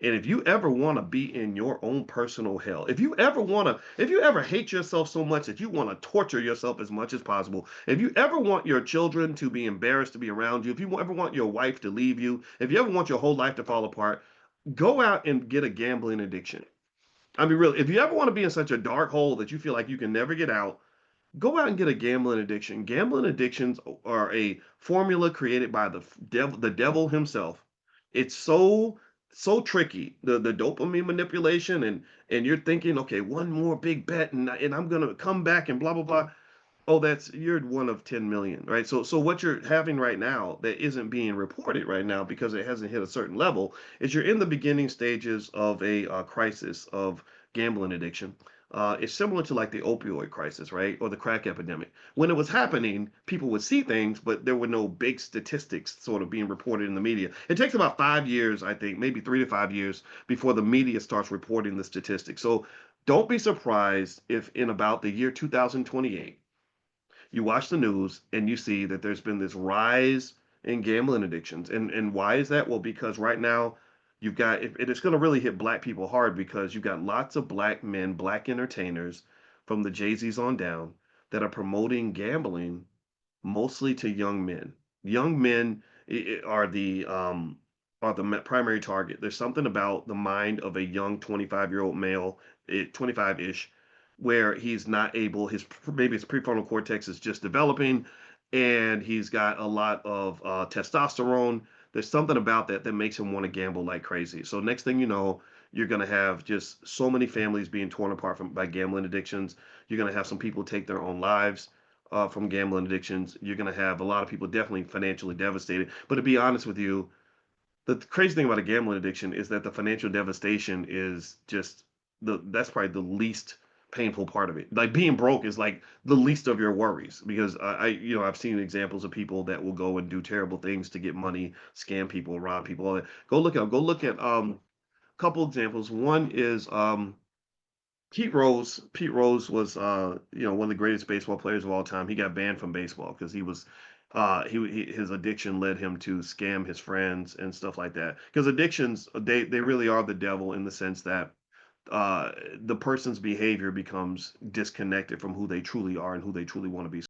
And if you ever want to be in your own personal hell, if you ever hate yourself so much that you want to torture yourself as much as possible, if you ever want your children to be embarrassed to be around you, if you ever want your wife to leave you, if you ever want your whole life to fall apart, go out and get a gambling addiction. I mean, really, if you ever want to be in such a dark hole that you feel like you can never get out, go out and get a gambling addiction. Gambling addictions are a formula created by the devil himself. It's so tricky. The dopamine manipulation and you're thinking, okay, one more big bet and I'm gonna come back and blah blah blah. Oh, that's you're one of 10 million, right? So what you're having right now that isn't being reported right now because it hasn't hit a certain level is you're in the beginning stages of a crisis of gambling addiction. It's similar to like the opioid crisis, right? Or the crack epidemic. When it was happening, people would see things, but there were no big statistics sort of being reported in the media. It takes about 5 years, I think, maybe 3 to 5 years before the media starts reporting the statistics. So don't be surprised if in about the year 2028 you watch the news and you see that there's been this rise in gambling addictions. And why is that? Well, because right now you've got it's going to really hit black people hard because you've got lots of black men, black entertainers from the Jay-Z's on down that are promoting gambling mostly to young men. Young men are the primary target. There's something about the mind of a young 25-year-old male, 25-ish, where he's not able. Maybe his prefrontal cortex is just developing, and he's got a lot of testosterone. There's something about that that makes him want to gamble like crazy. So next thing you know, you're gonna have just so many families being torn apart by gambling addictions. You're gonna have some people take their own lives from gambling addictions. You're going to have a lot of people definitely financially devastated. But to be honest with you, the crazy thing about a gambling addiction is that the financial devastation is just that's probably the least painful part of it. Like being broke is like the least of your worries because I've seen examples of people that will go and do terrible things to get money, scam people, rob people. All that. Go look at a couple examples. One is Pete Rose. Pete Rose was, one of the greatest baseball players of all time. He got banned from baseball because his addiction led him to scam his friends and stuff like that. Because addictions, they really are the devil in the sense that the person's behavior becomes disconnected from who they truly are and who they truly want to be.